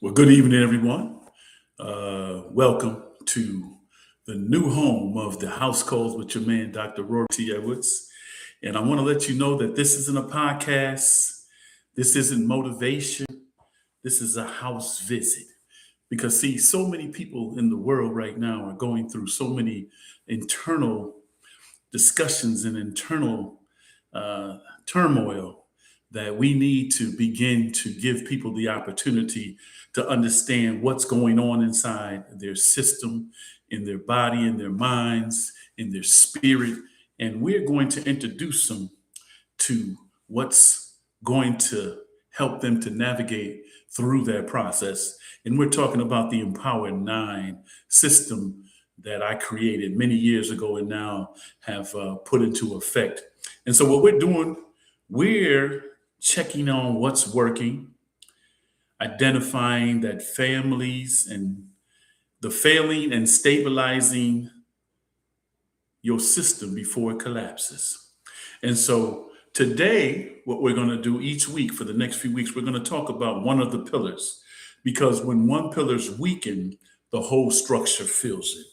Well, good evening, everyone. Welcome to the new home of the House Calls with your man, Dr. Rory T. And I want to let you know that this isn't a podcast. This isn't motivation. This is a house visit. Because, see, so many people in the world right now are going through so many internal discussions and internal uh, turmoil that we need to begin to give people the opportunity to understand what's going on inside their system, in their body, in their minds, in their spirit. And we're going to introduce them to what's going to help them to navigate through that process. And we're talking about the Empower9 system that I created many years ago and now have put into effect. And so, what we're doing, we're checking on what's working, identifying that families and the failing and stabilizing your system before it collapses. And so today, what we're going to do each week for the next few weeks, we're going to talk about one of the pillars because when one pillar is weakened, the whole structure feels it.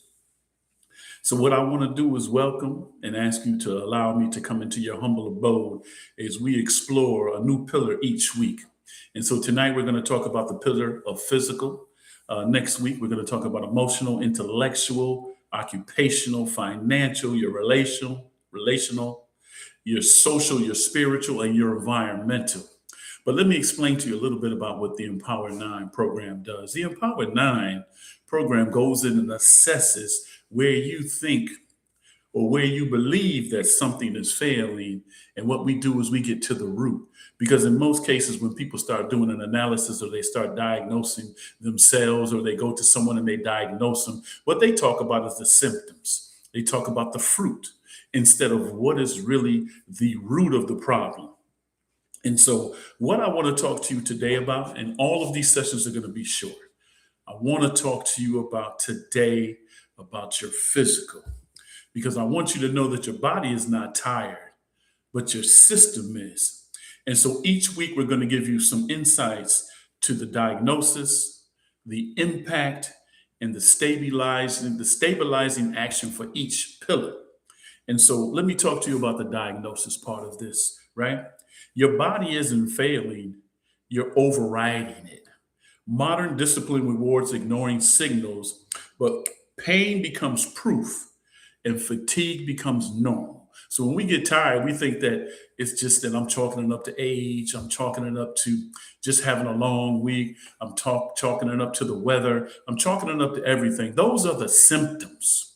So, what I want to do is welcome and ask you to allow me to come into your humble abode as we explore a new pillar each week. And so, tonight we're going to talk about the pillar of physical. Next week, we're going to talk about emotional, intellectual, occupational, financial, your relational, your social, your spiritual, and your environmental. But let me explain to you a little bit about what the Empower9 program does. The Empower9 program goes in and assesses where you think or where you believe that something is failing. And what we do is we get to the root. Because in most cases, when people start doing an analysis or they start diagnosing themselves or they go to someone and they diagnose them, what they talk about is the symptoms. They talk about the fruit instead of what is really the root of the problem. And so, what I want to talk to you today about, and all of these sessions are going to be short, I want to talk to you about today about your physical, because I want you to know that your body is not tired, but your system is. And so each week we're going to give you some insights to the diagnosis, the impact, and the stabilizing action for each pillar. And so let me talk to you about the diagnosis part of this, right? Your body isn't failing, you're overriding it. Modern discipline rewards ignoring signals, but pain becomes proof and fatigue becomes normal. So when we get tired, we think that it's just that I'm chalking it up to age, I'm chalking it up to just having a long week, chalking it up to the weather, I'm chalking it up to everything. Those are the symptoms.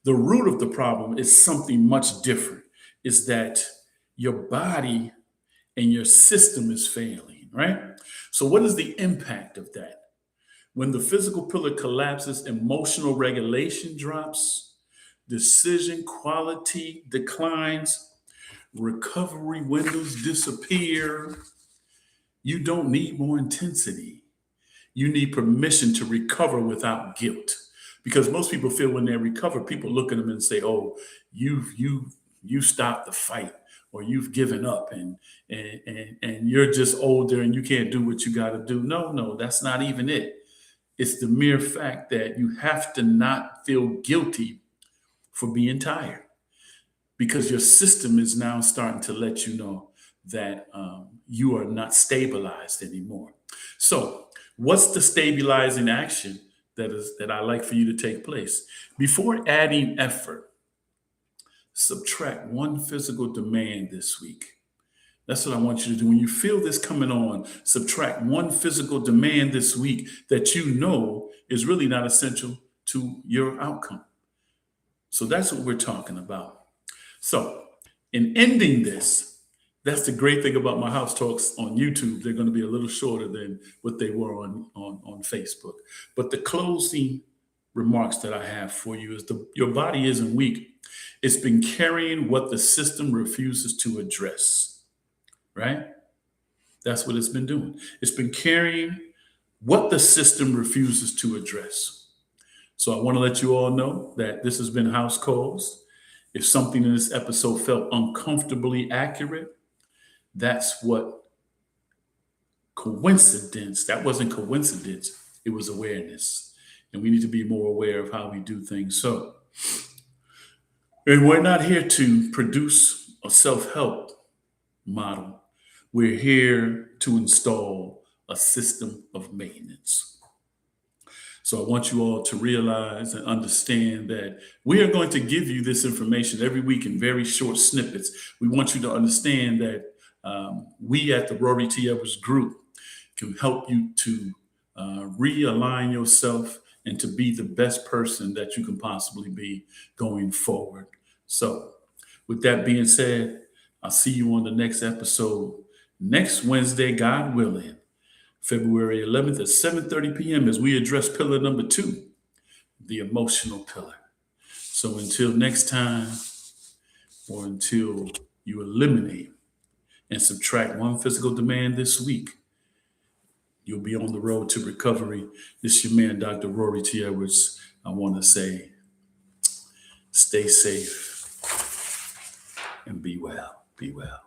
The root of the problem is something much different. Is that your body and your system is failing, right? So what is the impact of that? When the physical pillar collapses, emotional regulation drops, decision quality declines, recovery windows disappear. You don't need more intensity. You need permission to recover without guilt. Because most people feel when they recover, people look at them and say, "Oh, you stopped the fight, or you've given up, and you're just older and you can't do what you got to do." No, no, that's not even it. It's the mere fact that you have to not feel guilty for being tired because your system is now starting to let you know that you are not stabilized anymore. So, what's the stabilizing action that I like for you to take place? Before adding effort, subtract one physical demand this week. That's what I want you to do. When you feel this coming on, subtract one physical demand this week that you know is really not essential to your outcome. So that's what we're talking about. So, in ending this, that's the great thing about my house talks on YouTube. They're going to be a little shorter than what they were on Facebook. But the closing remarks that I have for you is your body isn't weak. It's been carrying what the system refuses to address, right? That's what it's been doing. It's been carrying what the system refuses to address. So I want to let you all know that this has been House Calls. If something in this episode felt uncomfortably accurate, that's what coincidence. That wasn't coincidence. It was awareness. And we need to be more aware of how we do things. So, and we're not here to produce a self-help model. We're here to install a system of maintenance. So I want you all to realize and understand that we are going to give you this information every week in very short snippets. We want you to understand that we at the Rory T group can help you to realign yourself and to be the best person that you can possibly be going forward. So, with that being said, I'll see you on the next episode next Wednesday, God willing, February 11th at 7:30 p.m. as we address pillar number 2, the emotional pillar. So until next time, or until you eliminate and subtract one physical demand this week, you'll be on the road to recovery. This is your man, Dr. Rory T. Edwards. I want to say, stay safe and be well. Be well.